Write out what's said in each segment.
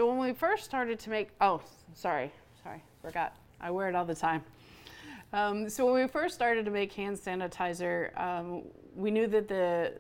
So when we first started to make, sorry, forgot. I wear it all the time. So when we first started to make hand sanitizer, we knew that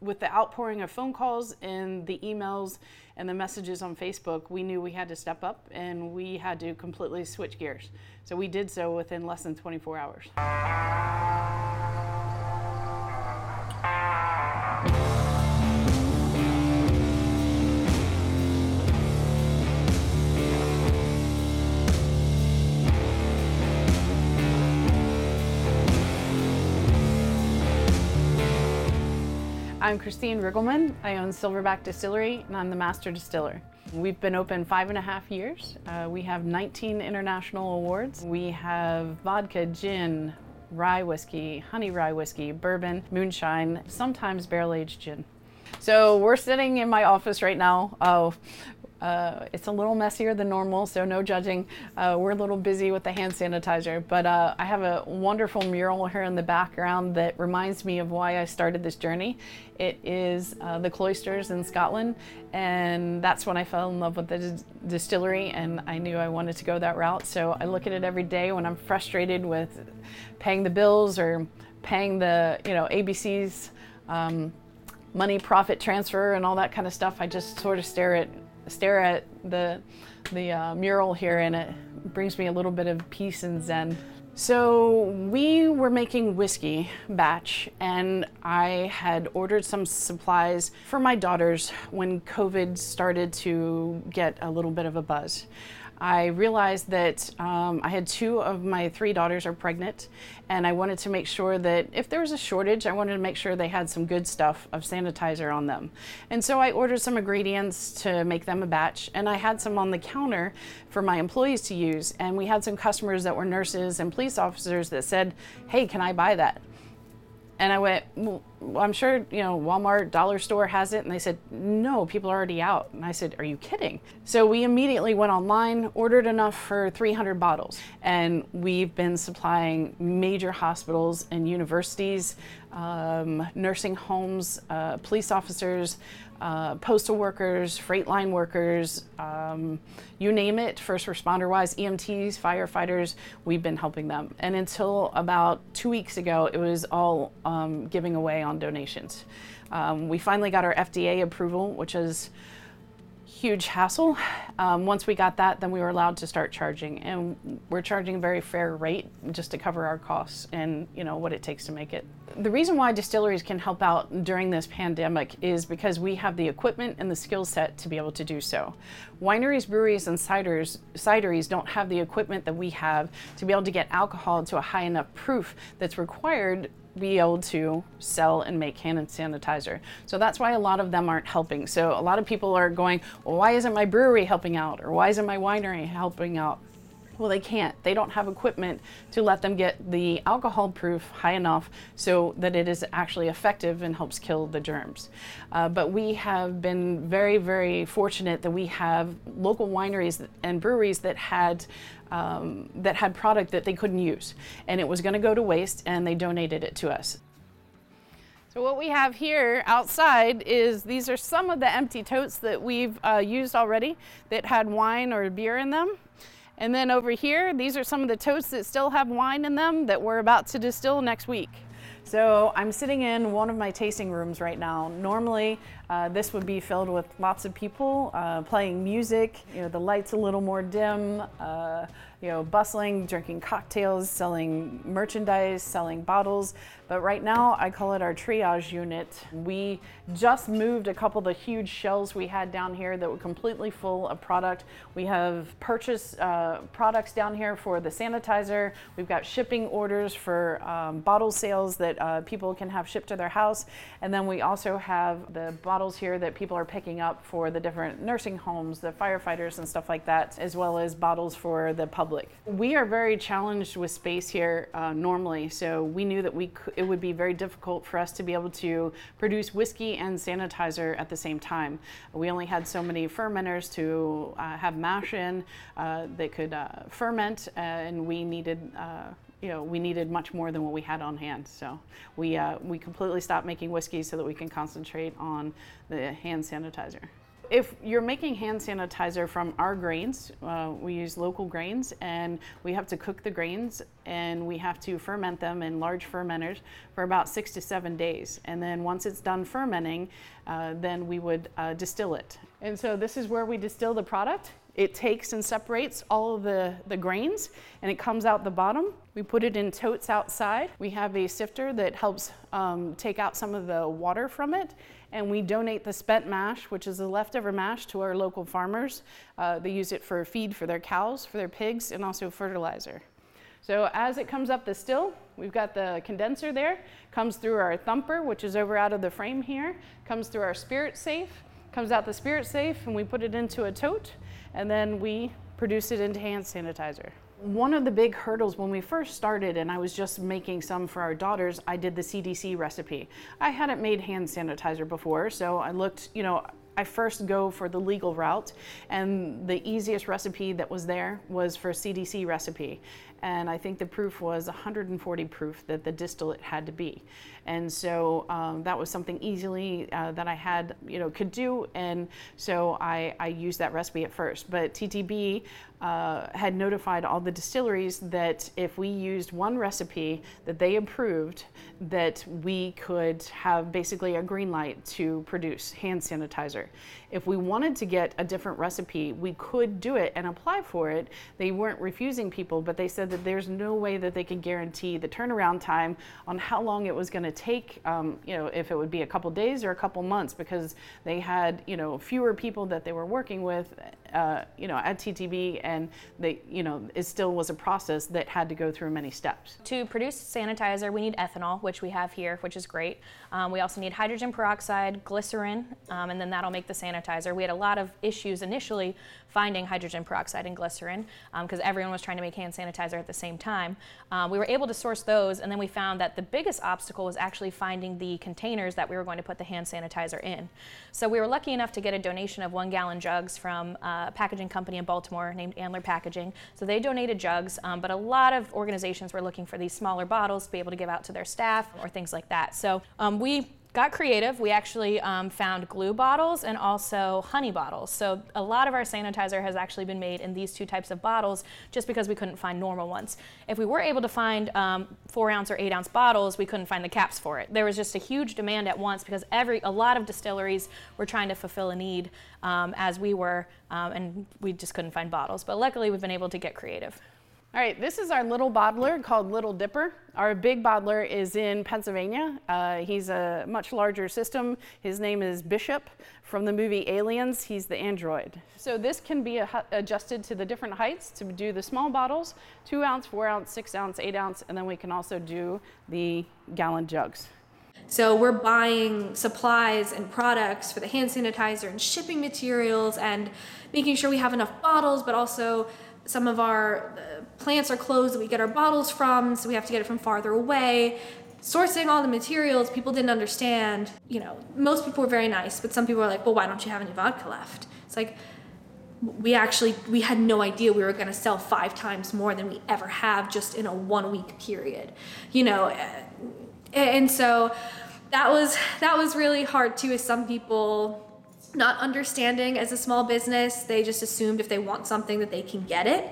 with the outpouring of phone calls and the emails and the messages on Facebook, we knew we had to step up and we had to completely switch gears. So we did so within less than 24 hours. I'm Christine Riggleman. I own Silverback Distillery and I'm the master distiller. We've been open 5.5 years. We have 19 international awards. We have vodka, gin, rye whiskey, honey rye whiskey, bourbon, moonshine, sometimes barrel-aged gin. So we're sitting in my office right now. It's a little messier than normal, so no judging. We're a little busy with the hand sanitizer, but I have a wonderful mural here in the background that reminds me of why I started this journey. It is the cloisters in Scotland, and that's when I fell in love with the distillery, and I knew I wanted to go that route. So I look at it every day when I'm frustrated with paying the bills or paying the ABC's money profit transfer and all that kind of stuff. I just sort of stare at the mural here, and it brings me a little bit of peace and zen. So we were making whiskey batch, and I had ordered some supplies for my daughters when COVID started to get a little bit of a buzz. I realized that I had 2 of my 3 daughters are pregnant, and I wanted to make sure that if there was a shortage, I wanted to make sure they had some good stuff of sanitizer on them. And so I ordered some ingredients to make them a batch, and I had some on the counter for my employees to use. And we had some customers that were nurses and police officers that said, "Hey, can I buy that?" And I went, well, I'm sure, Walmart, dollar store has it. And they said, no, people are already out. And I said, are you kidding? So we immediately went online, ordered enough for 300 bottles. And we've been supplying major hospitals and universities, nursing homes, police officers, postal workers, freight line workers, you name it, first responder wise, EMTs, firefighters, we've been helping them. And until about 2 weeks ago, it was all giving away on donations. We finally got our FDA approval, which is huge hassle. Once we got that, then we were allowed to start charging, and we're charging a very fair rate just to cover our costs and what it takes to make it. The reason why distilleries can help out during this pandemic is because we have the equipment and the skill set to be able to do so. Wineries, breweries, and cideries don't have the equipment that we have to be able to get alcohol to a high enough proof that's required be able to sell and make hand sanitizer. So that's why a lot of them aren't helping. So a lot of people are going, well, why isn't my brewery helping out? Or why isn't my winery helping out? Well, they can't. They don't have equipment to let them get the alcohol proof high enough so that it is actually effective and helps kill the germs. But we have been very, very fortunate that we have local wineries and breweries that had product that they couldn't use, and it was going to go to waste, and they donated it to us. So what we have here outside is these are some of the empty totes that we've used already that had wine or beer in them. And then over here, these are some of the totes that still have wine in them that we're about to distill next week. So I'm sitting in one of my tasting rooms right now. Normally, this would be filled with lots of people playing music. The light's a little more dim, bustling, drinking cocktails, selling merchandise, selling bottles. But right now, I call it our triage unit. We just moved a couple of the huge shelves we had down here that were completely full of product. We have purchased products down here for the sanitizer. We've got shipping orders for bottle sales that people can have shipped to their house. And then we also have the bottles here that people are picking up for the different nursing homes, the firefighters and stuff like that, as well as bottles for the public. We are very challenged with space here normally, so we knew that it would be very difficult for us to be able to produce whiskey and sanitizer at the same time. We only had so many fermenters to have mash in that could ferment, and we needed much more than what we had on hand. So we completely stopped making whiskey so that we can concentrate on the hand sanitizer. if you're making hand sanitizer from our grains, we use local grains, and we have to cook the grains and we have to ferment them in large fermenters for about 6 to 7 days. And then once it's done fermenting, then we would distill it. And so this is where we distill the product. It takes and separates all of the grains, and it comes out the bottom. We put it in totes outside. We have a sifter that helps take out some of the water from it, and we donate the spent mash, which is the leftover mash, to our local farmers. They use it for feed for their cows, for their pigs, and also fertilizer. So as it comes up the still, we've got the condenser there, comes through our thumper, which is over out of the frame here, comes through our spirit safe, comes out the spirit safe, and we put it into a tote, and then we produce it into hand sanitizer. One of the big hurdles when we first started, and I was just making some for our daughters, I did the CDC recipe. I hadn't made hand sanitizer before, so I looked, I first go for the legal route, and the easiest recipe that was there was for CDC recipe. And I think the proof was 140 proof that the distillate had to be. And so that was something easily that I had, could do. And so I used that recipe at first. But TTB had notified all the distilleries that if we used one recipe that they approved, that we could have basically a green light to produce hand sanitizer. If we wanted to get a different recipe, we could do it and apply for it. They weren't refusing people, but they said that there's no way that they could guarantee the turnaround time on how long it was going to take, if it would be a couple days or a couple months, because they had, fewer people that they were working with, at TTB, and they, it still was a process that had to go through many steps. To produce sanitizer, we need ethanol, which we have here, which is great. We also need hydrogen peroxide, glycerin, and then that'll make the sanitizer. We had a lot of issues initially finding hydrogen peroxide and glycerin because everyone was trying to make hand sanitizer at the same time. We were able to source those, and then we found that the biggest obstacle was actually finding the containers that we were going to put the hand sanitizer in. So we were lucky enough to get a donation of 1-gallon jugs from a packaging company in Baltimore named Antler Packaging. So they donated jugs, but a lot of organizations were looking for these smaller bottles to be able to give out to their staff or things like that. So we got creative. We actually found glue bottles and also honey bottles. So a lot of our sanitizer has actually been made in these two types of bottles just because we couldn't find normal ones. If we were able to find 4-ounce or 8-ounce bottles, we couldn't find the caps for it. There was just a huge demand at once because a lot of distilleries were trying to fulfill a need as we were, and we just couldn't find bottles. But luckily, we've been able to get creative. All right, this is our little bottler called Little Dipper. Our big bottler is in Pennsylvania. He's a much larger system. His name is Bishop. From the movie Aliens, he's the android. So this can be adjusted to the different heights to do the small bottles, 2-ounce, 4-ounce, 6-ounce, 8-ounce, and then we can also do the gallon jugs. So we're buying supplies and products for the hand sanitizer and shipping materials and making sure we have enough bottles, but also some of our plants are closed that we get our bottles from, so we have to get it from farther away. Sourcing all the materials, people didn't understand. Most people were very nice, but some people were like, well, why don't you have any vodka left? It's like, we had no idea we were going to sell 5 times more than we ever have just in a 1-week period, and so that was really hard too, as some people not understanding as a small business, they just assumed if they want something that they can get it,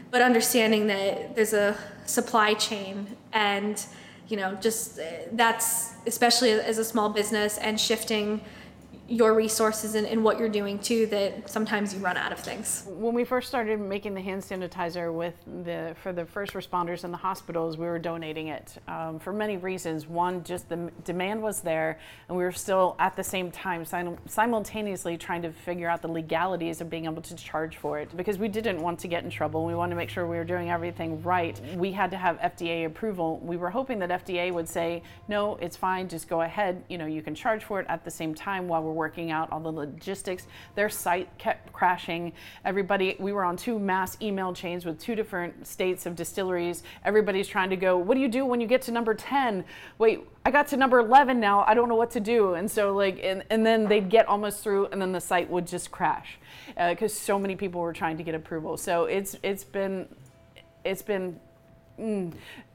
but understanding that there's a supply chain and that's, especially as a small business, and shifting your resources and what you're doing too, that sometimes you run out of things. When we first started making the hand sanitizer for the first responders in the hospitals, we were donating it for many reasons. One, just the demand was there, and we were still at the same time simultaneously trying to figure out the legalities of being able to charge for it, because we didn't want to get in trouble. We wanted to make sure we were doing everything right. We had to have FDA approval. We were hoping that FDA would say, no, it's fine, just go ahead. You can charge for it at the same time while we're working out all the logistics. Their site kept crashing. We were on 2 mass email chains with 2 different states of distilleries. Everybody's trying to go, what do you do when you get to number 10? Wait, I got to number 11 now, I don't know what to do. And so and then they'd get almost through, and then the site would just crash because so many people were trying to get approval. So it's been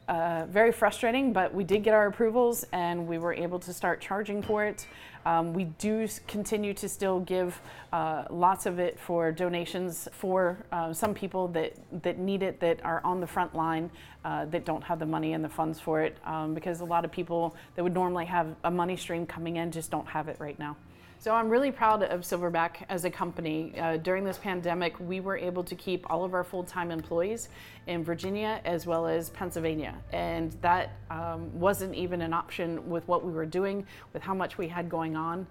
very frustrating, but we did get our approvals and we were able to start charging for it. We do continue to still give lots of it for donations for some people that need it, that are on the front line, that don't have the money and the funds for it, because a lot of people that would normally have a money stream coming in just don't have it right now. So I'm really proud of Silverback as a company. During this pandemic, we were able to keep all of our full-time employees in Virginia as well as Pennsylvania. And that wasn't even an option with what we were doing, with how much we had going on.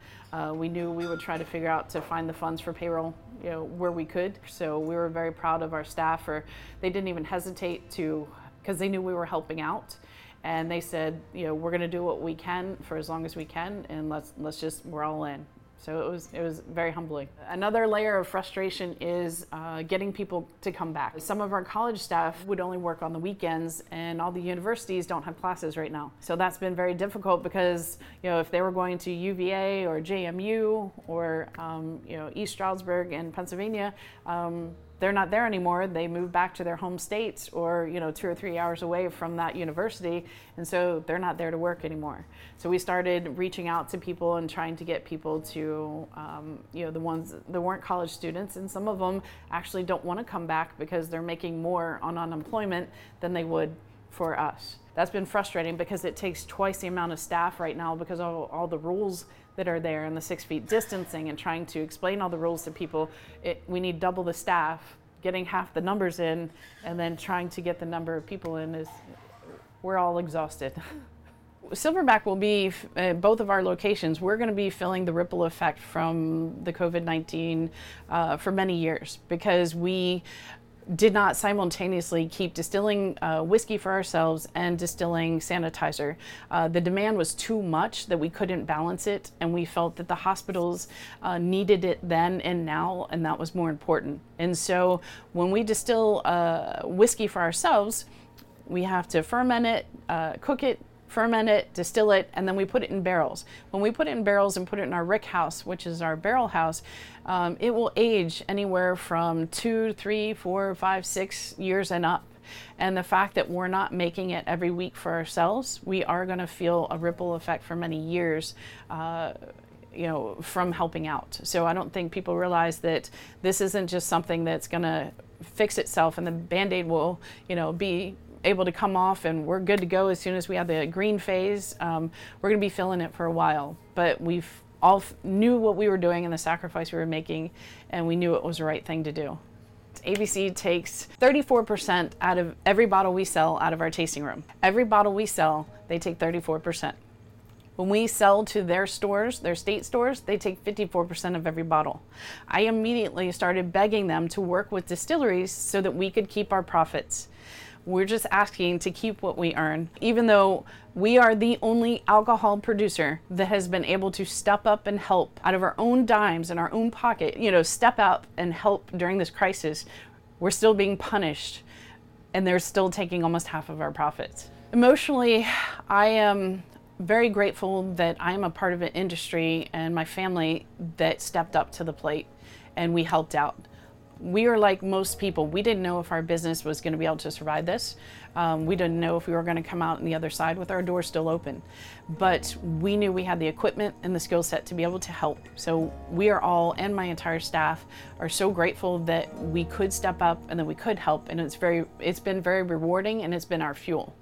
We knew we would try to figure out to find the funds for payroll, where we could. So we were very proud of our staff. They didn't even hesitate to, because they knew we were helping out. And they said, we're going to do what we can for as long as we can, and we're all in. So it was very humbling. Another layer of frustration is getting people to come back. Some of our college staff would only work on the weekends, and all the universities don't have classes right now. So that's been very difficult because if they were going to UVA or JMU or East Stroudsburg in Pennsylvania, they're not there anymore. They moved back to their home states or 2 or 3 hours away from that university, and so they're not there to work anymore. So we started reaching out to people and trying to get people to, the ones that weren't college students, and some of them actually don't want to come back because they're making more on unemployment than they would for us. That's been frustrating because it takes twice the amount of staff right now because of all the rules that are there and the 6 feet distancing, and trying to explain all the rules to people. We need double the staff, getting half the numbers in, and then trying to get the number of people in we're all exhausted. Silverback will be, both of our locations, we're going to be feeling the ripple effect from the COVID-19 for many years, because we did not simultaneously keep distilling whiskey for ourselves and distilling sanitizer. The demand was too much that we couldn't balance it, and we felt that the hospitals needed it then and now, and that was more important. And so when we distill whiskey for ourselves, we have to ferment it, cook it, ferment it, distill it, and then we put it in barrels. When we put it in barrels and put it in our rick house, which is our barrel house, it will age anywhere from 2, 3, 4, 5, 6 years and up. And the fact that we're not making it every week for ourselves, we are going to feel a ripple effect for many years from helping out. So I don't think people realize that this isn't just something that's going to fix itself and the Band-Aid will, be able to come off and we're good to go as soon as we have the green phase. We're going to be feeling it for a while, but we've all knew what we were doing and the sacrifice we were making, and we knew it was the right thing to do. ABC takes 34% out of every bottle we sell out of our tasting room. Every bottle we sell, they take 34%. When we sell to their stores, their state stores, they take 54% of every bottle. I immediately started begging them to work with distilleries so that we could keep our profits. We're just asking to keep what we earn, even though we are the only alcohol producer that has been able to step up and help out of our own dimes in our own pocket, step up and help during this crisis. We're still being punished, and they're still taking almost half of our profits. Emotionally, I am very grateful that I'm a part of an industry and my family that stepped up to the plate and we helped out. We are like most people. We didn't know if our business was going to be able to survive this. We didn't know if we were going to come out on the other side with our doors still open. But we knew we had the equipment and the skill set to be able to help. So we are all, and my entire staff, are so grateful that we could step up and that we could help. And it's been very rewarding, and it's been our fuel.